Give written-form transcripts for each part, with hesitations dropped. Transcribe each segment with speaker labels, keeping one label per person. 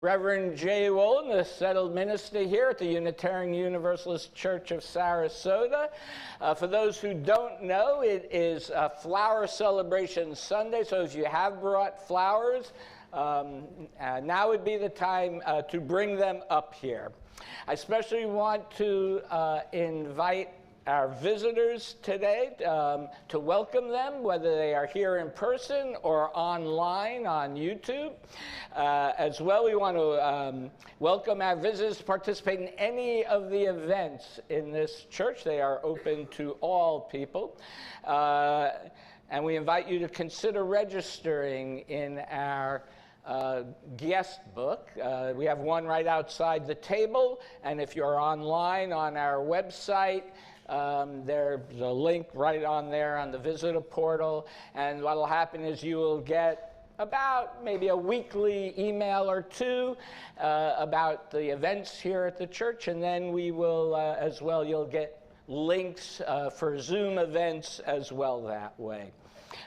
Speaker 1: Reverend J. Wolin, the settled minister here at the Unitarian Universalist Church of Sarasota. For those who don't know, it is a Flower Celebration Sunday, so if you have brought flowers, now would be the time to bring them up here. I especially want to invite our visitors today to welcome them, whether they are here in person or online on YouTube. As well, we want to welcome our visitors to participate in any of the events in this church. They are open to all people. And we invite you to consider registering in our guest book. We have one right outside the table, and if you're online on our website, there's a link right on there on the visitor portal, and what will happen is you will get about maybe a weekly email or two about the events here at the church, and then we will as well, you'll get links for Zoom events as well that way.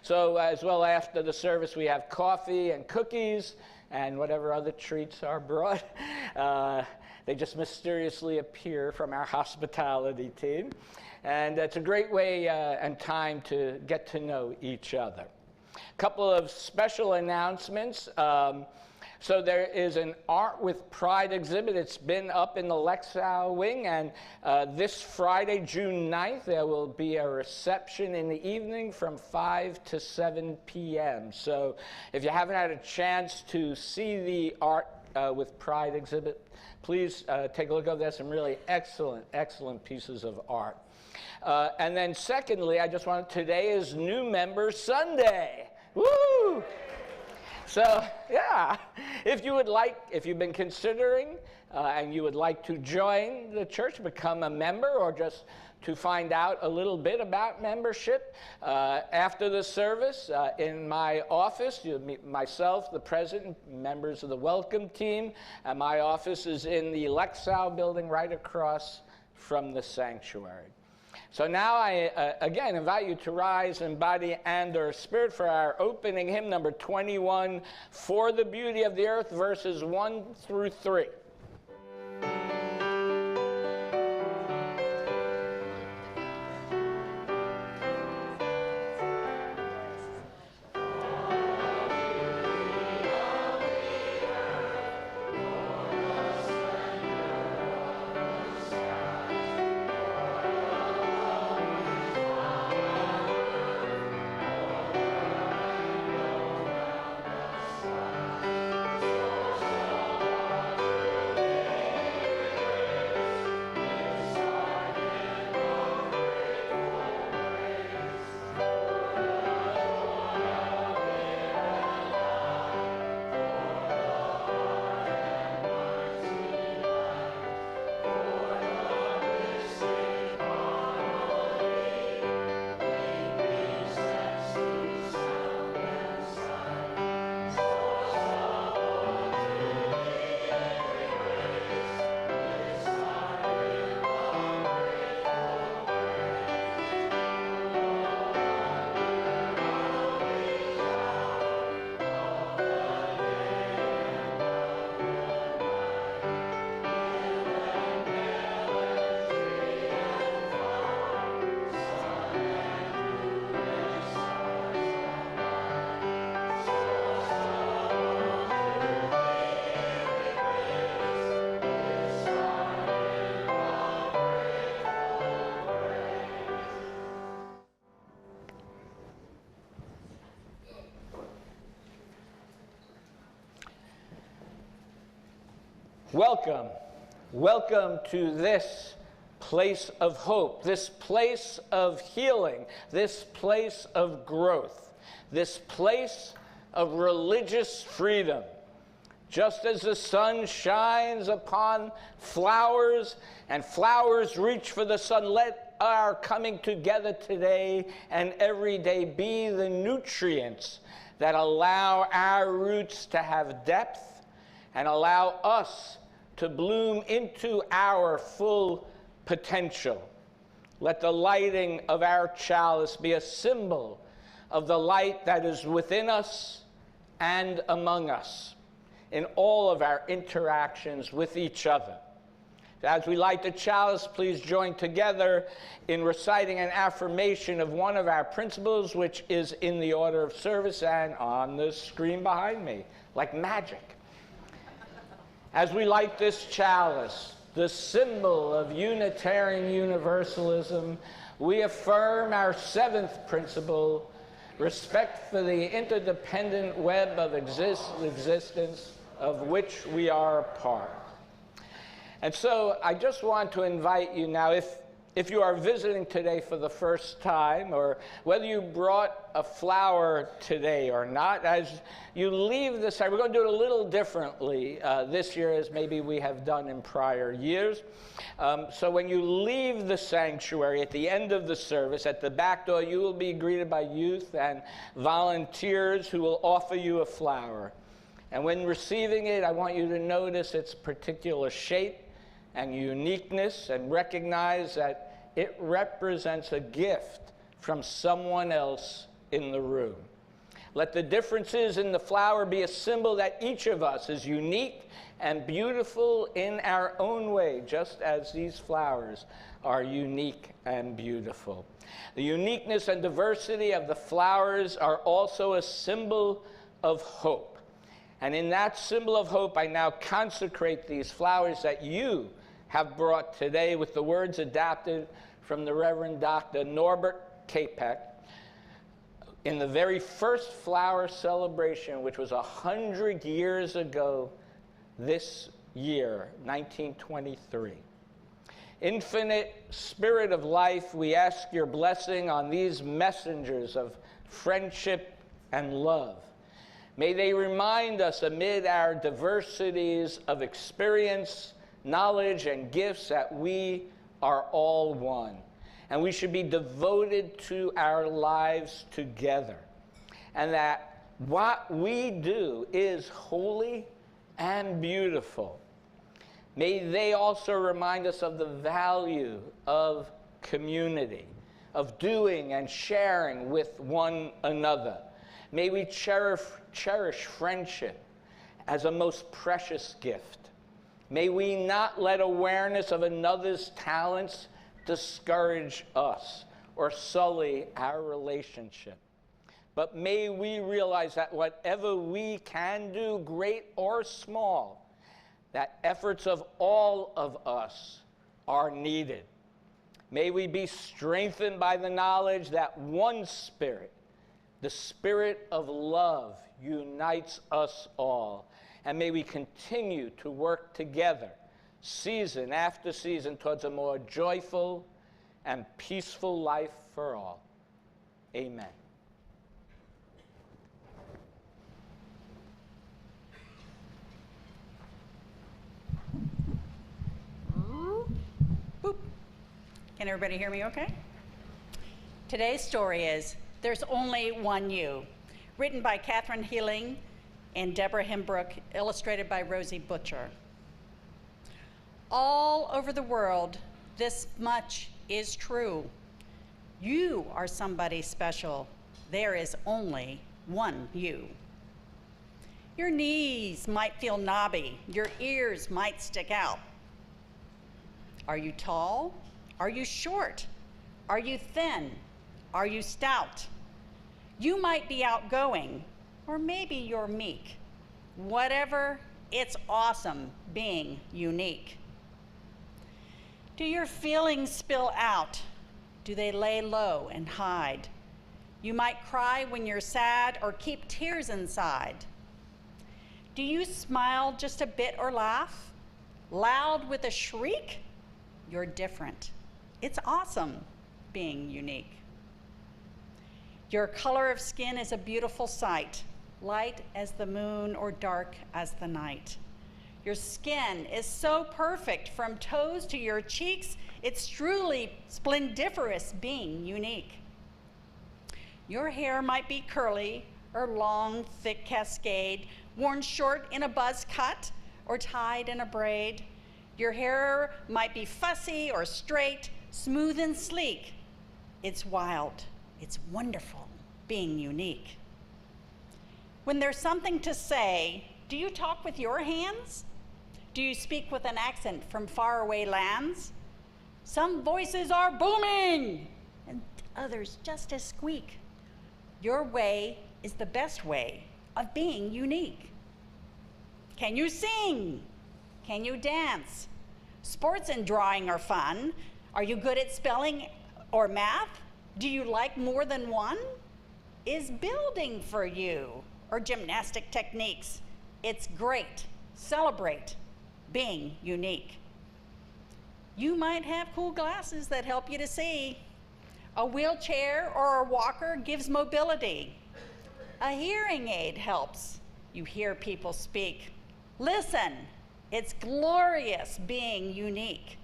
Speaker 1: So as well, after the service we have coffee and cookies and whatever other treats are brought. They just mysteriously appear from our hospitality team. And it's a great way and time to get to know each other. A couple of special announcements. So there is an Art with Pride exhibit. It's been up in the Lexow wing, and this Friday, June 9th, there will be a reception in the evening from 5 to 7 p.m. So if you haven't had a chance to see the Art with Pride exhibit, please take a look over there. Some really excellent pieces of art. And then secondly, I just want, today is New Member Sunday. Woo! So, yeah, if you've been considering and you would like to join the church, become a member, or just to find out a little bit about membership, after the service in my office, you'll meet myself, the president, members of the welcome team, and my office is in the Lexow building right across from the sanctuary. So now I, again, invite you to rise in body and or spirit for our opening hymn, number 21, For the Beauty of the Earth, verses 1 through 3. Welcome. Welcome to this place of hope, this place of healing, this place of growth, this place of religious freedom. Just as the sun shines upon flowers and flowers reach for the sun, let our coming together today and every day be the nutrients that allow our roots to have depth and allow us to bloom into our full potential. Let the lighting of our chalice be a symbol of the light that is within us and among us. in all of our interactions with each other. As we light the chalice, please join together in reciting an affirmation of one of our principles, which is in the order of service and on the screen behind me, like magic. As we light this chalice, the symbol of Unitarian Universalism, we affirm our seventh principle, respect for the interdependent web of existence of which we are a part. And so I just want to invite you now, if you are visiting today for the first time, or whether you brought a flower today or not, as you leave this, we're going to do it a little differently this year as maybe we have done in prior years. So when you leave the sanctuary at the end of the service, at the back door, you will be greeted by youth and volunteers who will offer you a flower. And when receiving it, I want you to notice its particular shape and uniqueness, and recognize that it represents a gift from someone else in the room. Let the differences in the flower be a symbol that each of us is unique and beautiful in our own way, just as these flowers are unique and beautiful. The uniqueness and diversity of the flowers are also a symbol of hope. And in that symbol of hope, I now consecrate these flowers that you have brought today with the words adapted from the Reverend Dr. Norbert Capek in the very first flower celebration, which was 100 years ago this year, 1923. Infinite Spirit of life, we ask your blessing on these messengers of friendship and love. May they remind us amid our diversities of experience, knowledge, and gifts that we are all one. And we should be devoted to our lives together. And that what we do is holy and beautiful. May they also remind us of the value of community, of doing and sharing with one another. May we cherish friendship as a most precious gift. May we not let awareness of another's talents discourage us or sully our relationship. But may we realize that whatever we can do, great or small, that efforts of all of us are needed. May we be strengthened by the knowledge that one Spirit, the Spirit of love, unites us all. And may we continue to work together, season after season, towards a more joyful and peaceful life for all. Amen.
Speaker 2: Boop. Can everybody hear me okay? Today's story is There's Only One You, written by Catherine Healing and Deborah Hembrook, illustrated by Rosie Butcher. All over the world, this much is true. You are somebody special. There is only one you. Your knees might feel knobby. Your ears might stick out. Are you tall? Are you short? Are you thin? Are you stout? You might be outgoing, or maybe you're meek. Whatever, it's awesome being unique. Do your feelings spill out? Do they lay low and hide? You might cry when you're sad or keep tears inside. Do you smile just a bit or laugh? Loud with a shriek? You're different. It's awesome being unique. Your color of skin is a beautiful sight, light as the moon or dark as the night. Your skin is so perfect from toes to your cheeks, it's truly splendiferous being unique. Your hair might be curly or long, thick cascade, worn short in a buzz cut or tied in a braid. Your hair might be fussy or straight, smooth and sleek. It's wild, it's wonderful being unique. When there's something to say, Do you talk with your hands? Do you speak with an accent from faraway lands? Some voices are booming, and others just as squeak. Your way is the best way of being unique. Can you sing? Can you dance? Sports and drawing are fun. Are you good at spelling or math? Do you like more than one? Is building for you or gymnastic techniques? It's great. Celebrate being unique. You might have cool glasses that help you to see. A wheelchair or a walker gives mobility. A hearing aid helps you hear people speak. Listen, it's glorious being unique.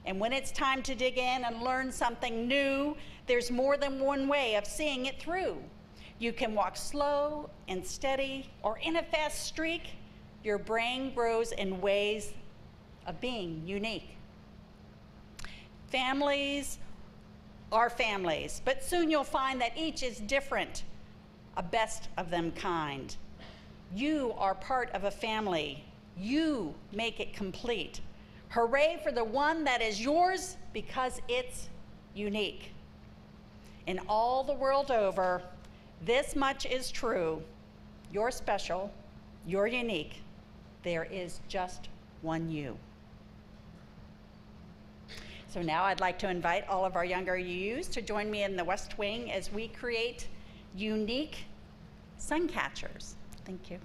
Speaker 2: And when it's time to dig in and learn something new, there's more than one way of seeing it through. You can walk slow and steady or in a fast streak. Your brain grows in ways of being unique. Families are families, but soon you'll find that each is different, a best of them kind. You are part of a family. You make it complete. Hooray for the one that is yours because it's unique. And all the world over, this much is true. You're special, you're unique. There is just one you. So now I'd like to invite all of our younger UUs to join me in the West Wing as we create unique sun catchers. Thank you.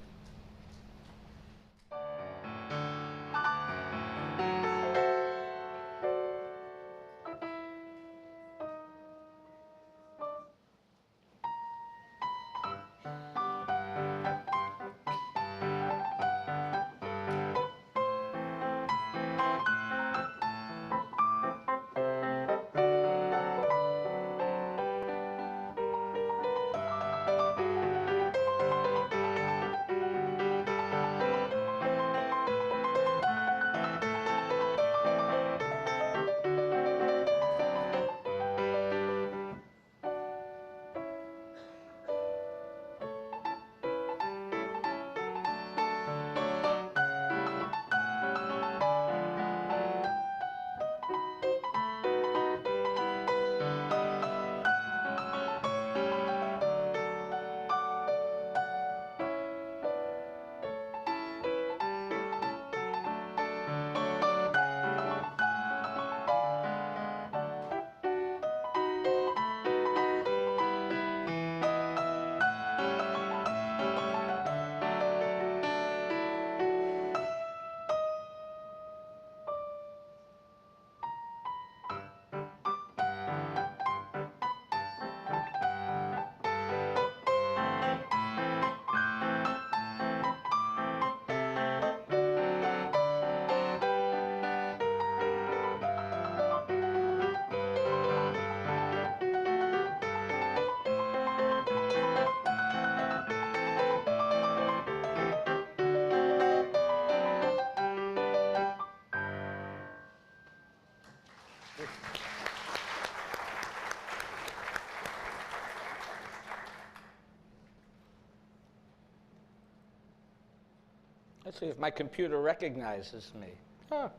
Speaker 1: Let's see if my computer recognizes me. Oh,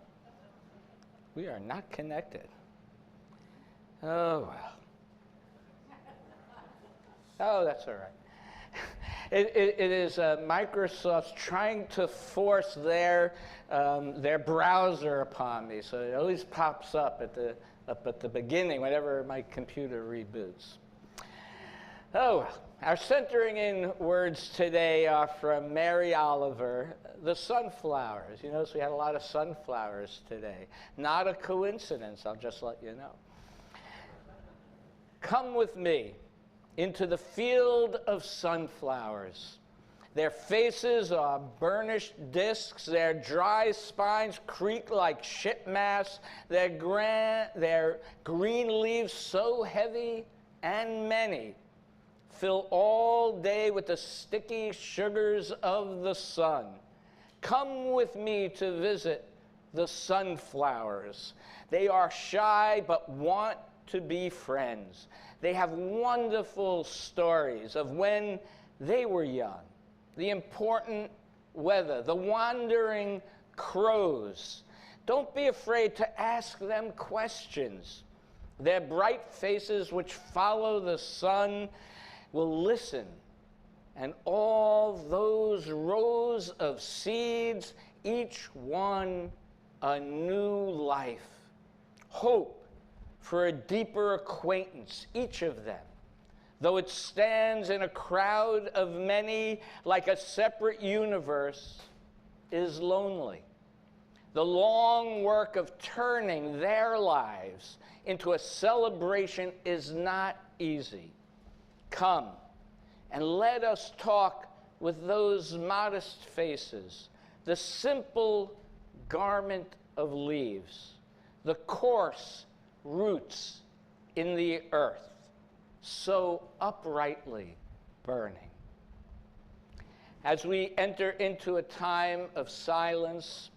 Speaker 1: we are not connected. Oh, well. Oh, that's all right. It is Microsoft's trying to force their browser upon me, so it always pops up at the beginning whenever my computer reboots. Oh, well. Our centering in words today are from Mary Oliver, the sunflowers. You notice we had a lot of sunflowers today. Not a coincidence, I'll just let you know. Come with me into the field of sunflowers. Their faces are burnished discs, their dry spines creak like shipmasts, their green leaves so heavy and many fill all day with the sticky sugars of the sun. Come with me to visit the sunflowers. They are shy but want to be friends. They have wonderful stories of when they were young, the important weather, the wandering crows. Don't be afraid to ask them questions. Their bright faces, which follow the sun, will listen. And all those rows of seeds, each one a new life. Hope for a deeper acquaintance, each of them. Though it stands in a crowd of many like a separate universe, is lonely. The long work of turning their lives into a celebration is not easy. Come and let us talk with those modest faces, the simple garment of leaves, the coarse roots in the earth, so uprightly burning. As we enter into a time of silence,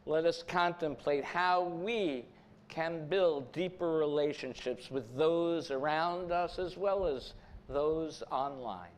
Speaker 1: let us contemplate how we can build deeper relationships with those around us as well as those online.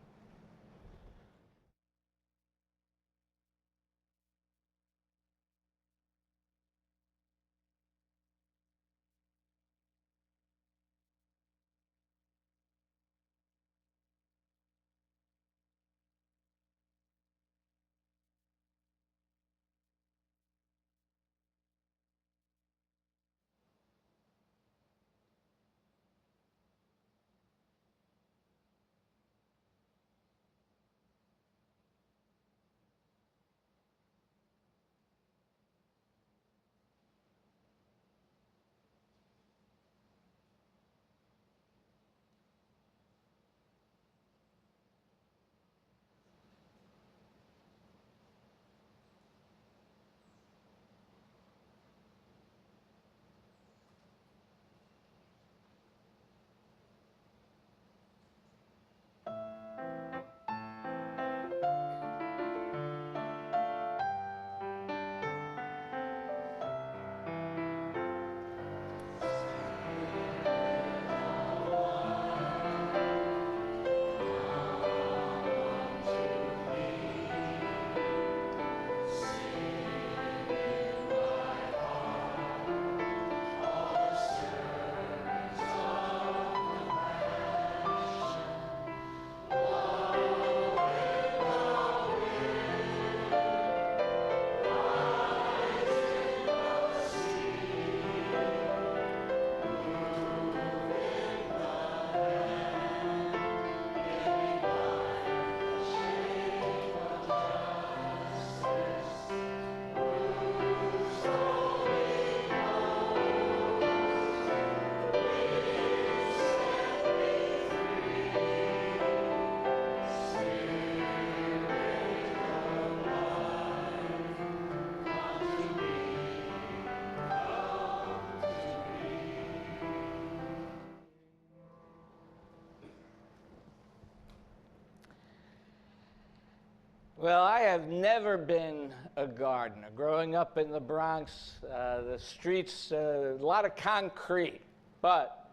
Speaker 1: Well, I have never been a gardener. Growing up in the Bronx, the streets, a lot of concrete. But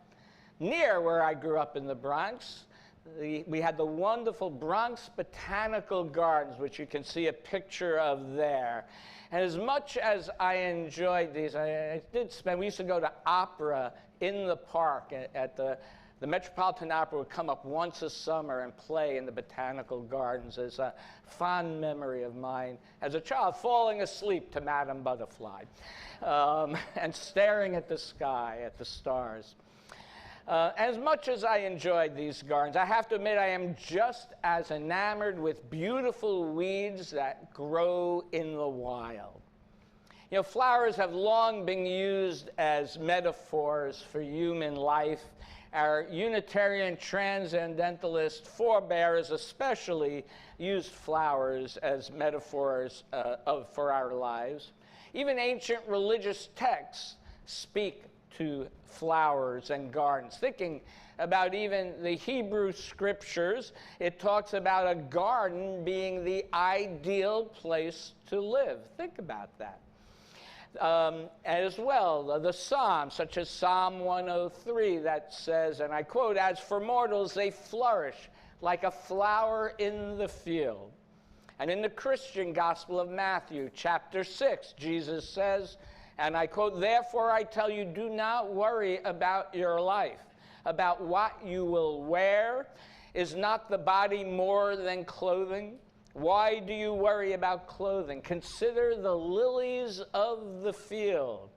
Speaker 1: near where I grew up in the Bronx, we had the wonderful Bronx Botanical Gardens, which you can see a picture of there. And as much as I enjoyed these, we used to go to opera in the park at the Metropolitan Opera would come up once a summer and play in the Botanical Gardens. As a fond memory of mine as a child, falling asleep to Madame Butterfly and staring at the sky, at the stars. As much as I enjoyed these gardens, I have to admit I am just as enamored with beautiful weeds that grow in the wild. You know, flowers have long been used as metaphors for human life. Our Unitarian transcendentalist forebears especially used flowers as metaphors for our lives. Even ancient religious texts speak to flowers and gardens. Thinking about even the Hebrew scriptures, it talks about a garden being the ideal place to live. Think about that. As well, the Psalms, such as Psalm 103, that says, and I quote, "As for mortals, they flourish like a flower in the field." And in the Christian Gospel of Matthew, chapter 6, Jesus says, and I quote, "Therefore I tell you, do not worry about your life, about what you will wear. Is not the body more than clothing? Why do you worry about clothing? Consider the lilies of the field.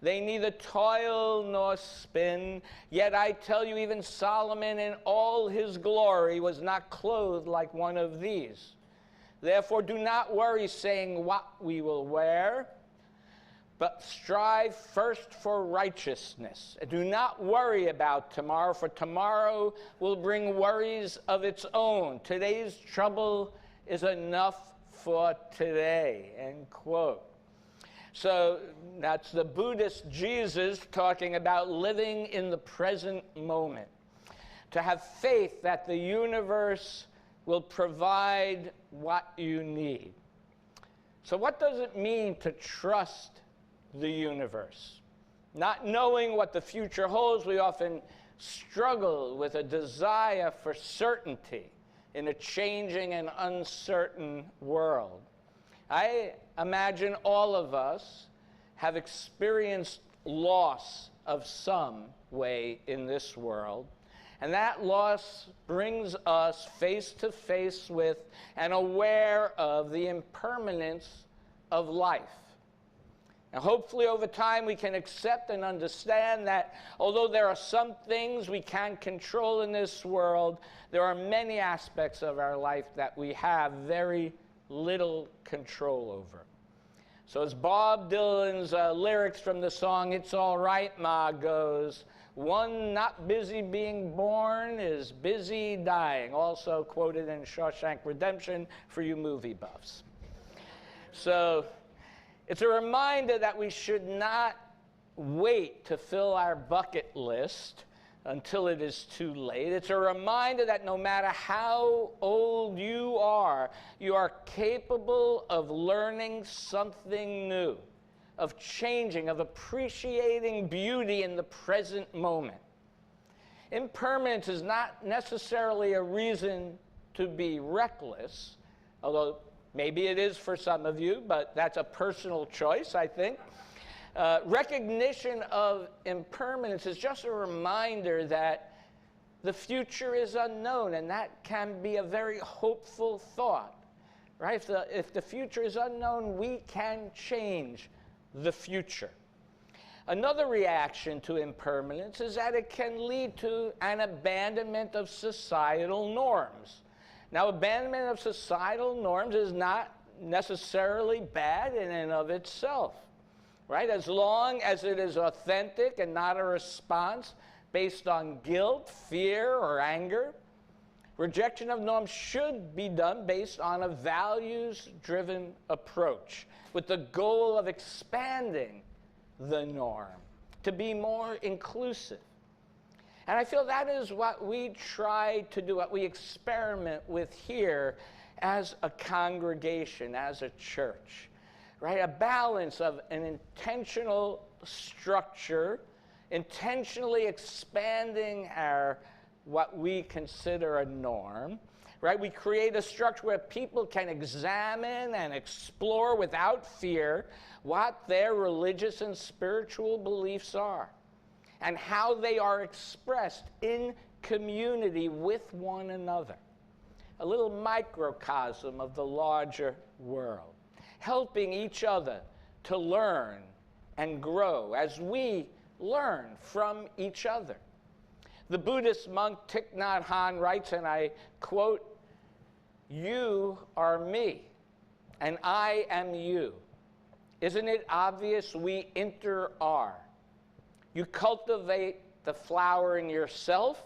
Speaker 1: They neither toil nor spin. Yet I tell you, even Solomon in all his glory was not clothed like one of these. Therefore do not worry, saying what we will wear, but strive first for righteousness. Do not worry about tomorrow, for tomorrow will bring worries of its own. Today's trouble is enough for today," end quote. So that's the Buddhist Jesus talking about living in the present moment, to have faith that the universe will provide what you need. So what does it mean to trust the universe? Not knowing what the future holds, we often struggle with a desire for certainty in a changing and uncertain world. I imagine all of us have experienced loss of some way in this world, and that loss brings us face to face with and aware of the impermanence of life. Now, hopefully over time we can accept and understand that although there are some things we can't control in this world, there are many aspects of our life that we have very little control over. So as Bob Dylan's lyrics from the song "It's All Right, Ma" goes, "One not busy being born is busy dying," also quoted in Shawshank Redemption for you movie buffs. So it's a reminder that we should not wait to fill our bucket list until it is too late. It's a reminder that no matter how old you are capable of learning something new, of changing, of appreciating beauty in the present moment. Impermanence is not necessarily a reason to be reckless, although maybe it is for some of you, but that's a personal choice, I think. Recognition of impermanence is just a reminder that the future is unknown, and that can be a very hopeful thought, right? If the future is unknown, we can change the future. Another reaction to impermanence is that it can lead to an abandonment of societal norms. Now, abandonment of societal norms is not necessarily bad in and of itself, right? As long as it is authentic and not a response based on guilt, fear, or anger. Rejection of norms should be done based on a values-driven approach with the goal of expanding the norm to be more inclusive. And I feel that is what we try to do, what we experiment with here as a congregation, as a church, right? A balance of an intentional structure, intentionally expanding what we consider a norm, right? We create a structure where people can examine and explore without fear what their religious and spiritual beliefs are and how they are expressed in community with one another. A little microcosm of the larger world, helping each other to learn and grow as we learn from each other. The Buddhist monk Thich Nhat Hanh writes, and I quote, "You are me, and I am you. Isn't it obvious we are? You cultivate the flower in yourself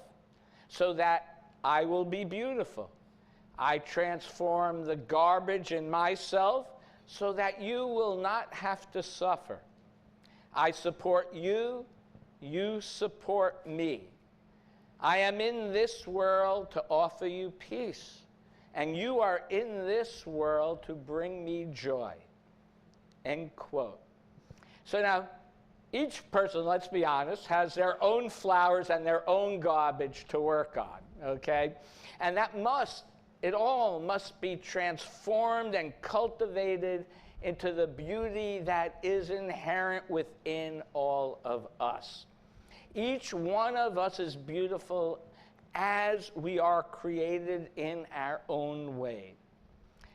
Speaker 1: so that I will be beautiful. I transform the garbage in myself so that you will not have to suffer. I support you, you support me. I am in this world to offer you peace, and you are in this world to bring me joy." End quote. So now, each person, let's be honest, has their own flowers and their own garbage to work on, okay? And that must it all must be transformed and cultivated into the beauty that is inherent within all of us. Each one of us is beautiful as we are created in our own way.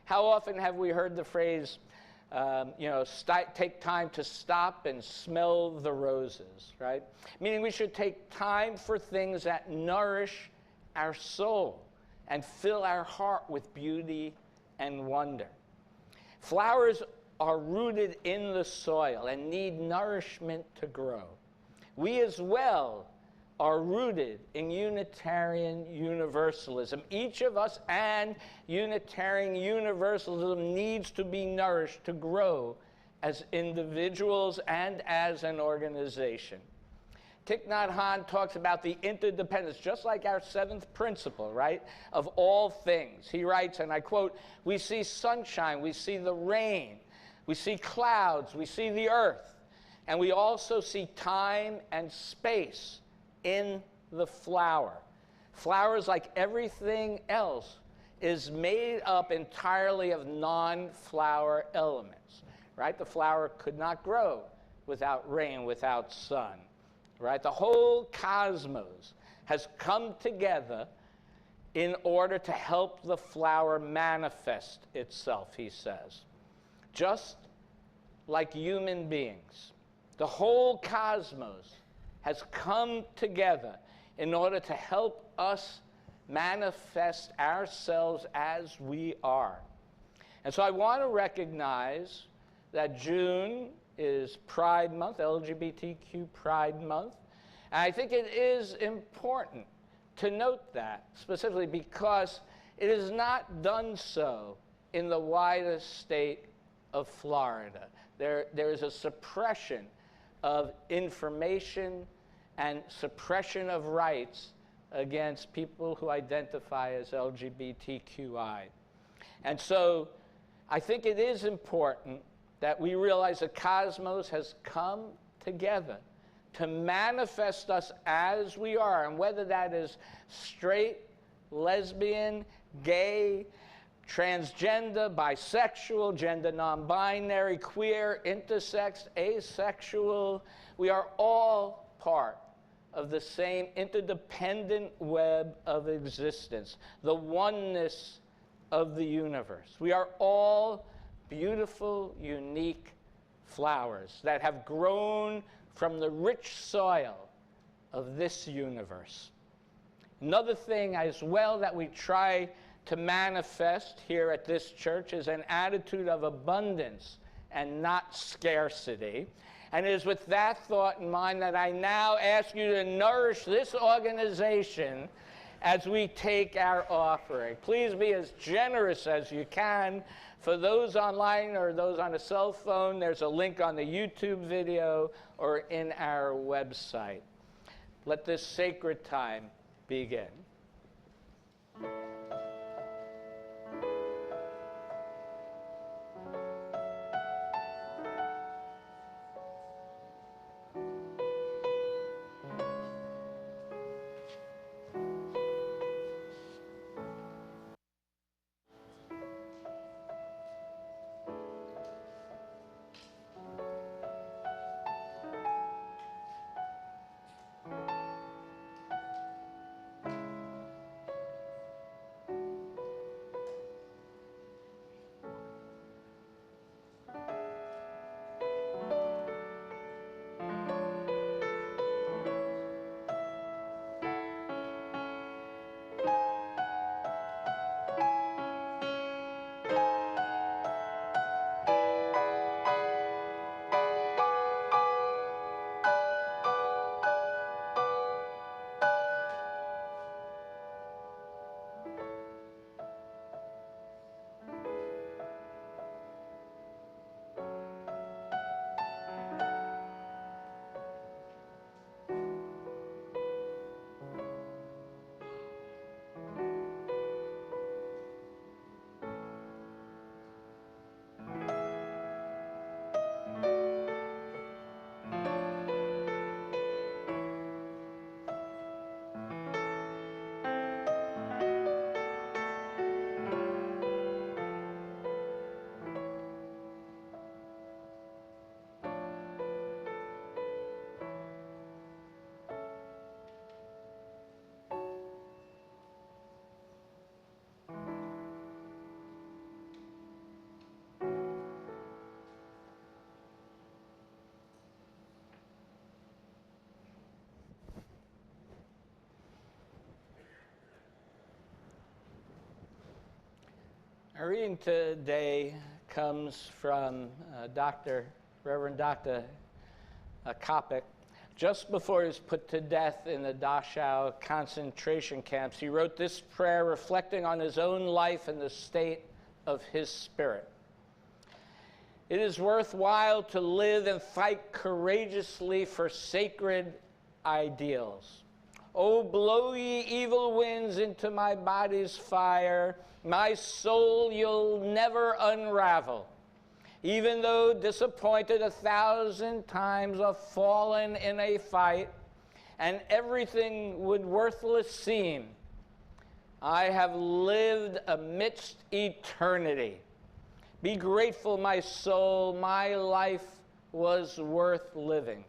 Speaker 1: How often have we heard the phrase, take time to stop and smell the roses, right? Meaning we should take time for things that nourish our soul and fill our heart with beauty and wonder. Flowers are rooted in the soil and need nourishment to grow. We as well are rooted in Unitarian Universalism. Each of us and Unitarian Universalism needs to be nourished to grow as individuals and as an organization. Thich Nhat Hanh talks about the interdependence, just like our seventh principle, right, of all things. He writes, and I quote, "We see sunshine, we see the rain, we see clouds, we see the earth, and we also see time and space in the flower." Flowers, like everything else, is made up entirely of non-flower elements, right? The flower could not grow without rain, without sun, right? The whole cosmos has come together in order to help the flower manifest itself, he says. Just like human beings, the whole cosmos has come together in order to help us manifest ourselves as we are. And so I want to recognize that June is Pride Month, LGBTQ Pride Month. And I think it is important to note that, specifically because it is not done so in the widest state of Florida. There is a suppression of information and suppression of rights against people who identify as LGBTQI. And so I think it is important that we realize the cosmos has come together to manifest us as we are, and whether that is straight, lesbian, gay, transgender, bisexual, gender non-binary, queer, intersex, asexual, we are all part of the same interdependent web of existence, the oneness of the universe. We are all beautiful, unique flowers that have grown from the rich soil of this universe. Another thing as well that we try to manifest here at this church is an attitude of abundance and not scarcity. And it is with that thought in mind that I now ask you to nourish this organization as we take our offering. Please be as generous as you can. For those online or those on a cell phone, there's a link on the YouTube video or in our website. Let this sacred time begin. Our reading today comes from Reverend Dr. Kopic. Just before he was put to death in the Dachau concentration camps, he wrote this prayer reflecting on his own life and the state of his spirit. It is worthwhile to live and fight courageously for sacred ideals. Oh, blow ye evil winds into my body's fire. My soul you'll never unravel. Even though disappointed 1,000 times or fallen in a fight, and everything would worthless seem, I have lived amidst eternity. Be grateful, my soul, my life was worth living.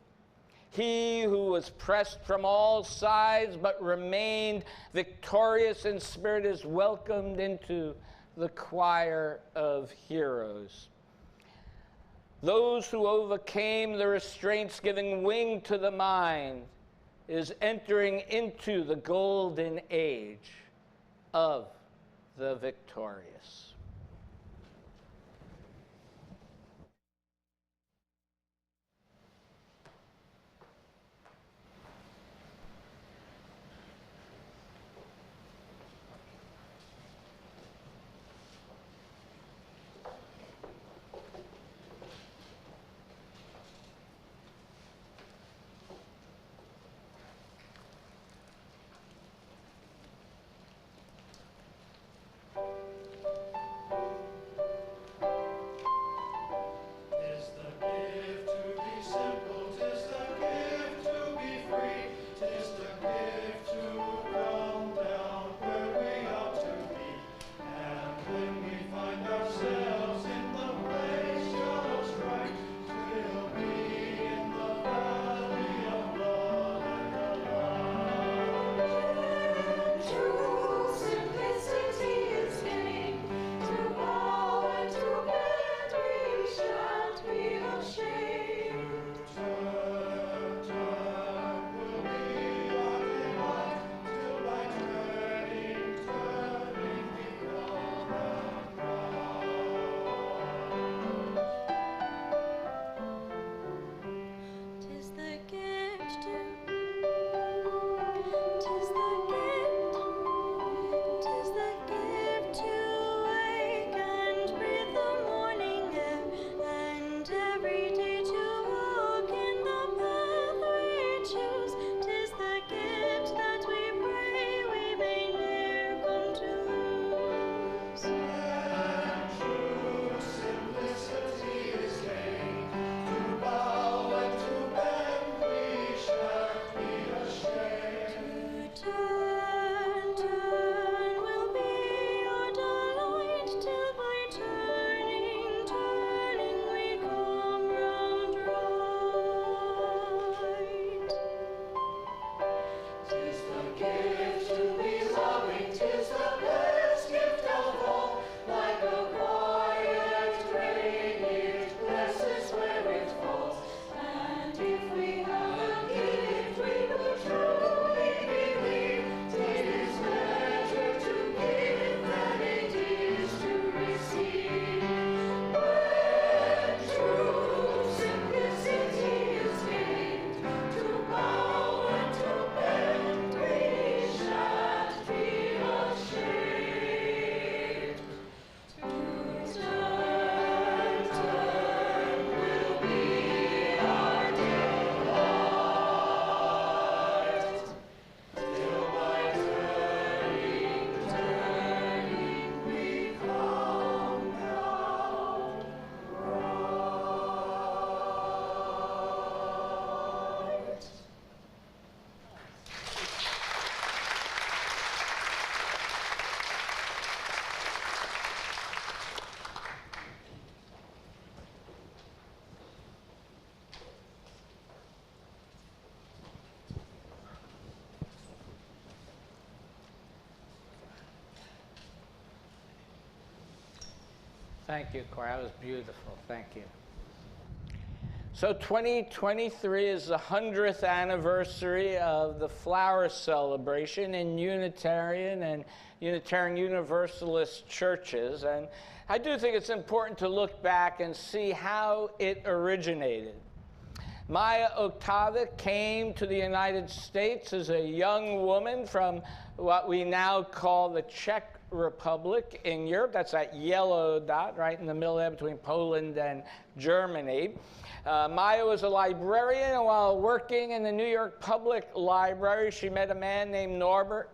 Speaker 1: He who was pressed from all sides but remained victorious in spirit is welcomed into the choir of heroes. Those who overcame the restraints giving wing to the mind is entering into the golden age of the victorious. Thank you, Cora. That was beautiful. Thank you. So 2023 is the 100th anniversary of the flower celebration in Unitarian and Unitarian Universalist churches. And I do think it's important to look back and see how it originated. Maya Octava came to the United States as a young woman from what we now call the Czech Republic in Europe. That's that yellow dot right in the middle there between Poland and Germany. Maya was a librarian, and while working in the New York Public Library, she met a man named Norbert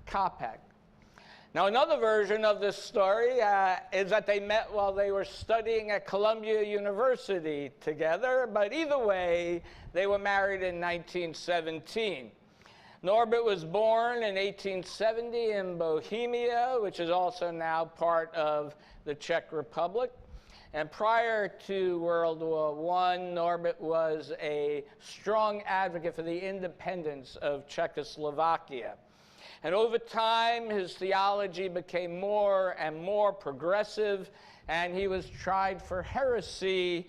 Speaker 1: Koppek. Now, another version of this story is that they met while they were studying at Columbia University together, but either way, they were married in 1917. Norbert was born in 1870 in Bohemia, which is also now part of the Czech Republic. And prior to World War I, Norbert was a strong advocate for the independence of Czechoslovakia. And over time, his theology became more and more progressive, and he was tried for heresy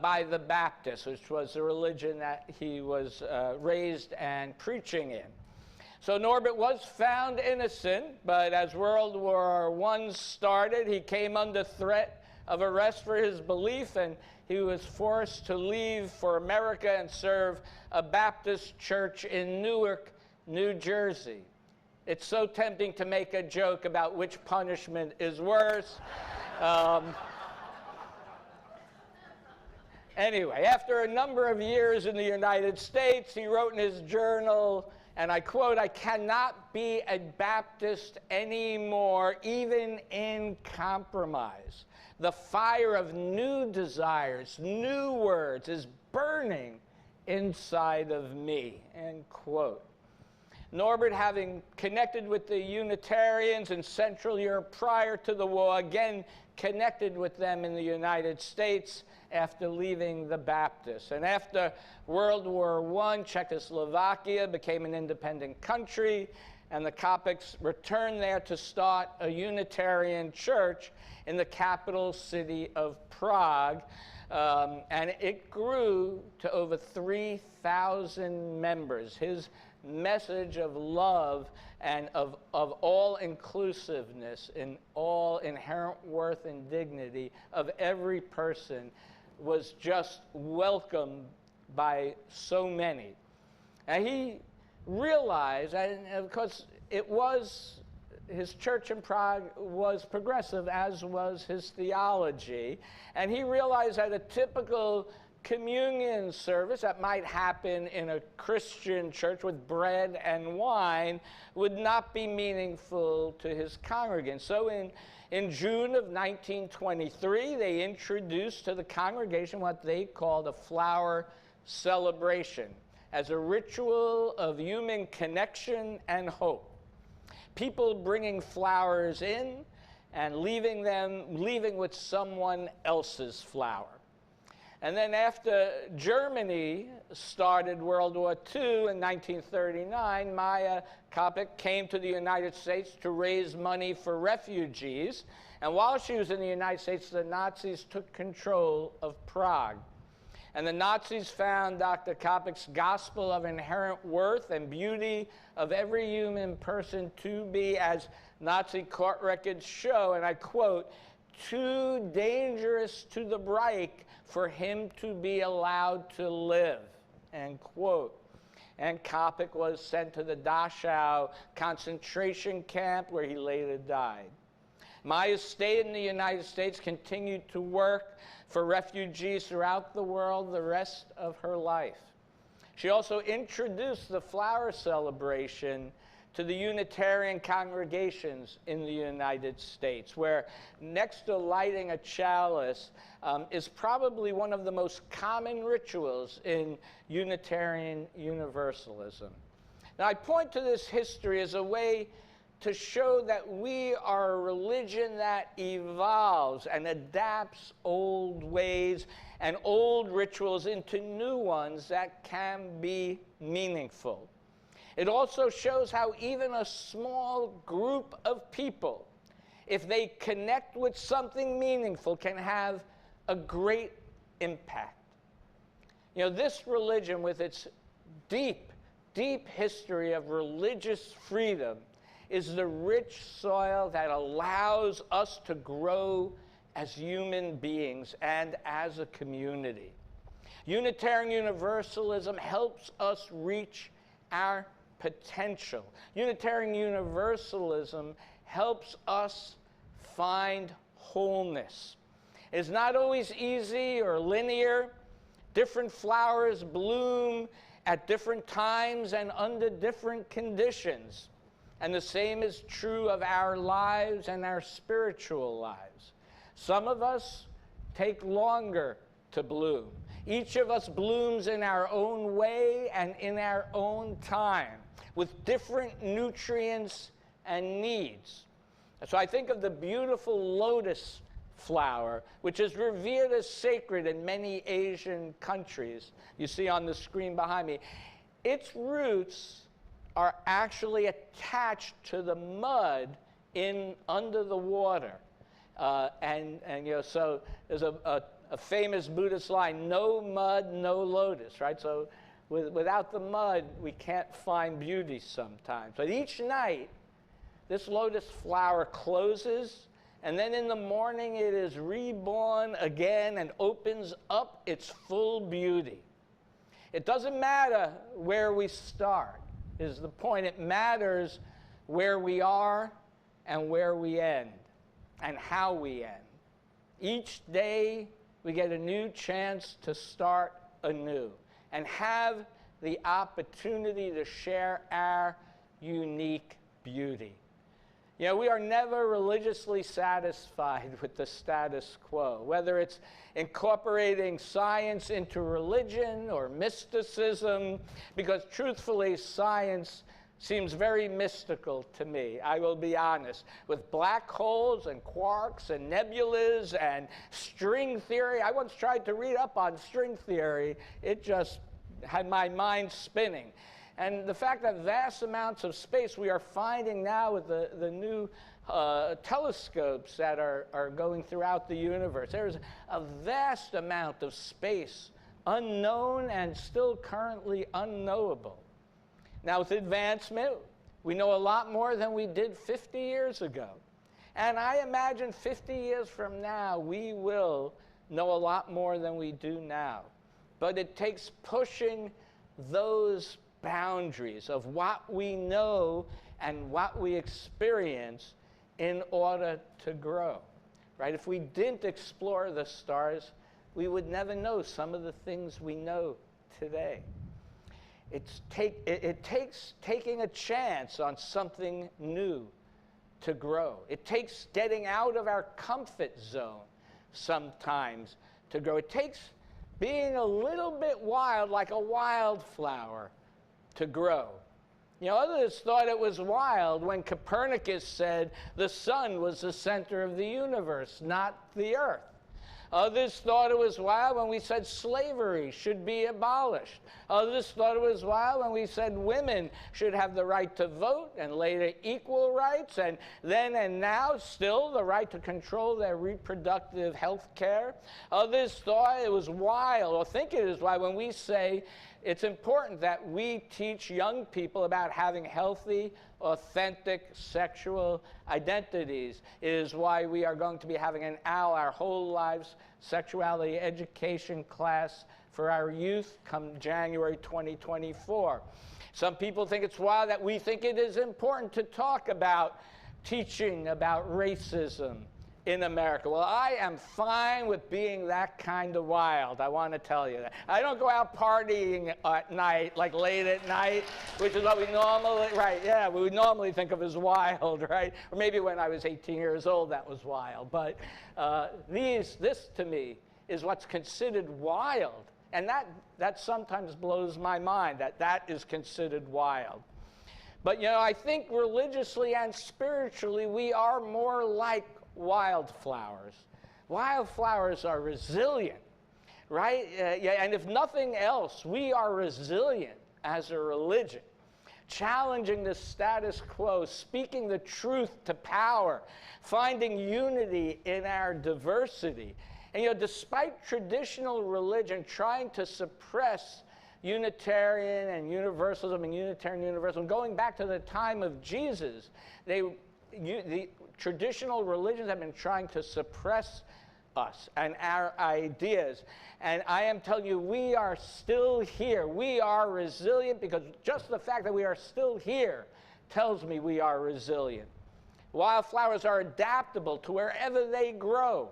Speaker 1: by the Baptists, which was the religion that he was raised and preaching in. So Norbert was found innocent, but as World War I started, he came under threat of arrest for his belief, and he was forced to leave for America and serve a Baptist church in Newark, New Jersey. It's so tempting to make a joke about which punishment is worse. Anyway, after a number of years in the United States, he wrote in his journal, and I quote, "I cannot be a Baptist anymore, even in compromise. The fire of new desires, new words is burning inside of me," end quote. Norbert, having connected with the Unitarians in Central Europe prior to the war, again connected with them in the United States after leaving the Baptists. And after World War I, Czechoslovakia became an independent country, and the Koppeks returned there to start a Unitarian church in the capital city of Prague. And it grew to over 3,000 members. His message of love and of all-inclusiveness in all inherent worth and dignity of every person was just welcomed by so many. And he realized, and because his church in Prague was progressive, as was his theology, and he realized that a typical communion service that might happen in a Christian church with bread and wine would not be meaningful to his congregants. So in June of 1923, they introduced to the congregation what they called a flower celebration as a ritual of human connection and hope. People bringing flowers in and leaving with someone else's flower. And then after Germany started World War II in 1939, Maya Koppek came to the United States to raise money for refugees. And while she was in the United States, the Nazis took control of Prague. And the Nazis found Dr. Koppek's gospel of inherent worth and beauty of every human person to be, as Nazi court records show, and I quote, "too dangerous to the Reich for him to be allowed to live," end quote. And Koppek was sent to the Dachau concentration camp, where he later died. Maya's stay in the United States continued to work for refugees throughout the world the rest of her life. She also introduced the flower celebration to the Unitarian congregations in the United States, where next to lighting a chalice is probably one of the most common rituals in Unitarian Universalism. Now, I point to this history as a way to show that we are a religion that evolves and adapts old ways and old rituals into new ones that can be meaningful. It also shows how even a small group of people, if they connect with something meaningful, can have a great impact. You know, this religion, with its deep, deep history of religious freedom, is the rich soil that allows us to grow as human beings and as a community. Unitarian Universalism helps us reach our potential. Unitarian Universalism helps us find wholeness. It's not always easy or linear. Different flowers bloom at different times and under different conditions. And the same is true of our lives and our spiritual lives. Some of us take longer to bloom. Each of us blooms in our own way and in our own time, with different nutrients and needs. So I think of the beautiful lotus flower, which is revered as sacred in many Asian countries. You see on the screen behind me. Its roots are actually attached to the mud under the water. And you know, so there's a famous Buddhist line, no mud, no lotus, right? So without the mud, we can't find beauty sometimes. But each night, this lotus flower closes, and then in the morning it is reborn again and opens up its full beauty. It doesn't matter where we start, is the point. It matters where we are and where we end and how we end. Each day we get a new chance to start anew and have the opportunity to share our unique beauty. You know, we are never religiously satisfied with the status quo, whether it's incorporating science into religion or mysticism, because truthfully, science seems very mystical to me, I will be honest. With black holes and quarks and nebulas and string theory, I once tried to read up on string theory. It just had my mind spinning. And the fact that vast amounts of space we are finding now with the new telescopes that are going throughout the universe. There's a vast amount of space unknown and still currently unknowable. Now with advancement, we know a lot more than we did 50 years ago. And I imagine 50 years from now, we will know a lot more than we do now. But it takes pushing those boundaries of what we know and what we experience in order to grow, right? If we didn't explore the stars, we would never know some of the things we know today. It takes taking a chance on something new to grow. It takes getting out of our comfort zone sometimes to grow. It takes being a little bit wild, like a wildflower, to grow. You know, others thought it was wild when Copernicus said the sun was the center of the universe, not the earth. Others thought it was wild when we said slavery should be abolished. Others thought it was wild when we said women should have the right to vote and later equal rights, and then and now still the right to control their reproductive health care. Others thought it was wild, or think it is wild, when we say it's important that we teach young people about having healthy, authentic sexual identities. It is why we are going to be having an hour, our whole lives, sexuality education class for our youth come January 2024. Some people think it's wild that we think it is important to talk about teaching about racism in America. Well, I am fine with being that kind of wild, I want to tell you that. I don't go out partying at night, like late at night, which is what we normally, right, yeah, we would normally think of as wild, right? Or maybe when I was 18 years old, that was wild. But this to me is what's considered wild. And that sometimes blows my mind, that is considered wild. But, you know, I think religiously and spiritually, we are more like wildflowers. Wildflowers are resilient, right? Yeah, and if nothing else, we are resilient as a religion, challenging the status quo, speaking the truth to power, finding unity in our diversity, And despite traditional religion trying to suppress Unitarian and Universalism and Unitarian Universalism, going back to the time of Jesus, the traditional religions have been trying to suppress us and our ideas. And I am telling you, we are still here. We are resilient, because just the fact that we are still here tells me we are resilient. Wildflowers are adaptable to wherever they grow,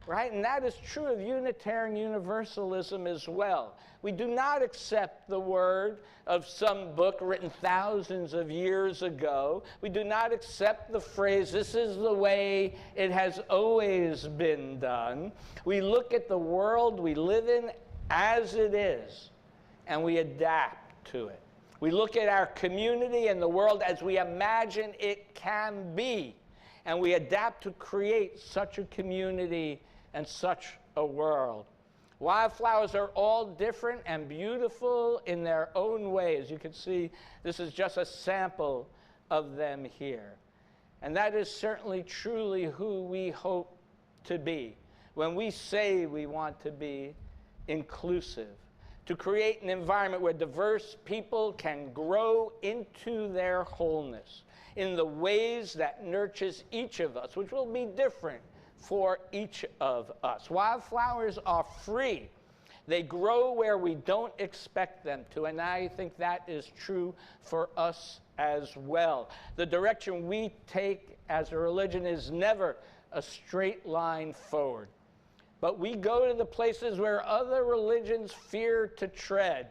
Speaker 1: right? And that is true of Unitarian Universalism as well. We do not accept the word of some book written thousands of years ago. We do not accept the phrase, this is the way it has always been done. We look at the world we live in as it is, and we adapt to it. We look at our community and the world as we imagine it can be, and we adapt to create such a community and such a world. Wildflowers are all different and beautiful in their own way. As you can see, this is just a sample of them here. And that is certainly truly who we hope to be when we say we want to be inclusive, to create an environment where diverse people can grow into their wholeness in the ways that nurtures each of us, which will be different for each of us. Wildflowers are free. They grow where we don't expect them to, and I think that is true for us as well. The direction we take as a religion is never a straight line forward, but we go to the places where other religions fear to tread,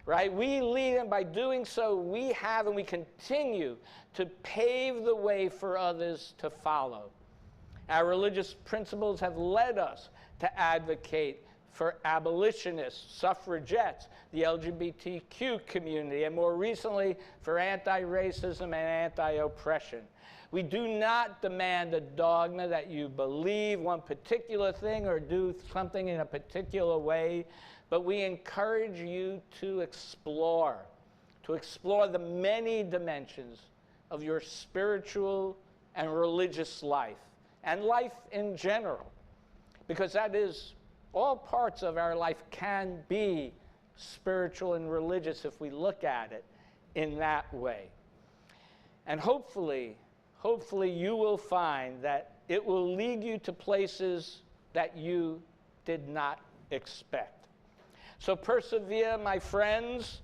Speaker 1: right? We lead, and by doing so, we have and we continue to pave the way for others to follow. Our religious principles have led us to advocate for abolitionists, suffragettes, the LGBTQ community, and more recently for anti-racism and anti-oppression. We do not demand a dogma that you believe one particular thing or do something in a particular way, but we encourage you to explore the many dimensions of your spiritual and religious life, and life in general, because that is, all parts of our life can be spiritual and religious if we look at it in that way. And hopefully you will find that it will lead you to places that you did not expect. So persevere, my friends.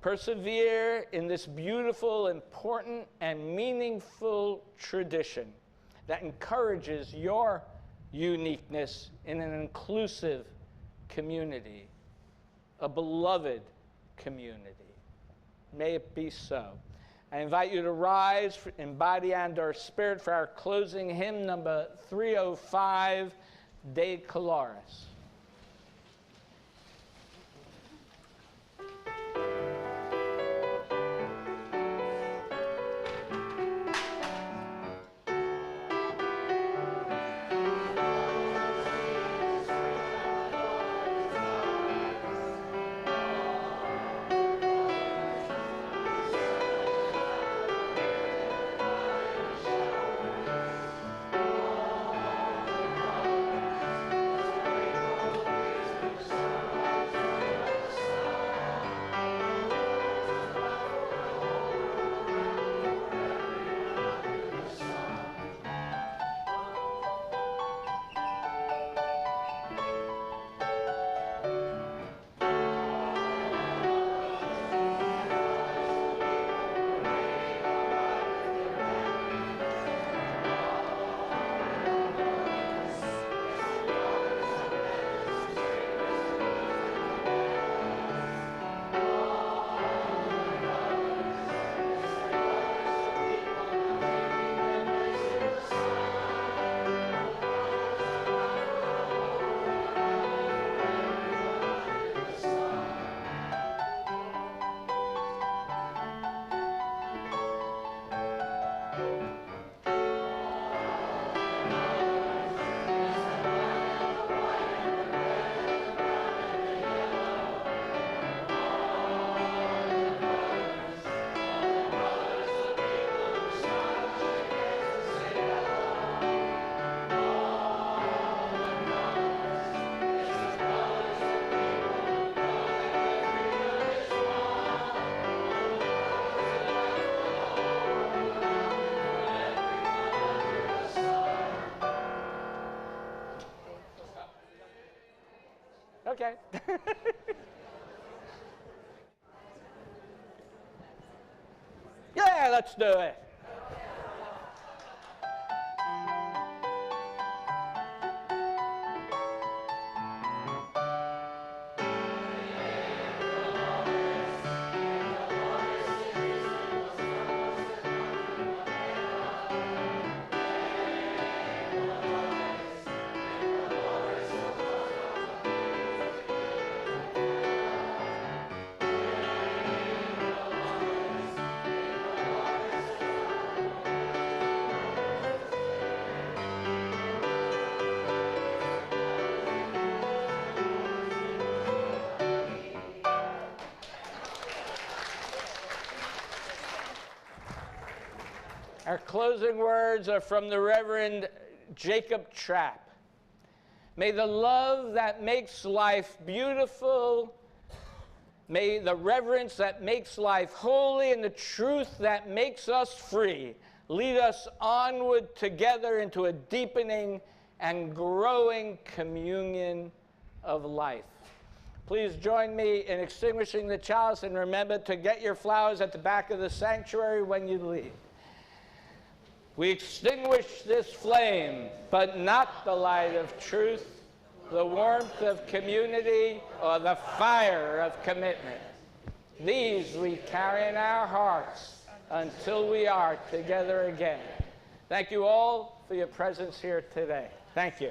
Speaker 1: Persevere in this beautiful, important, and meaningful tradition that encourages your uniqueness in an inclusive community, a beloved community. May it be so. I invite you to rise in body and or spirit for our closing hymn, number 305, De Coloris. Okay. Yeah, let's do it. Our closing words are from the Reverend Jacob Trapp. May the love that makes life beautiful, may the reverence that makes life holy, and the truth that makes us free lead us onward together into a deepening and growing communion of life. Please join me in extinguishing the chalice, and remember to get your flowers at the back of the sanctuary when you leave. We extinguish this flame, but not the light of truth, the warmth of community, or the fire of commitment. These we carry in our hearts until we are together again. Thank you all for your presence here today. Thank you.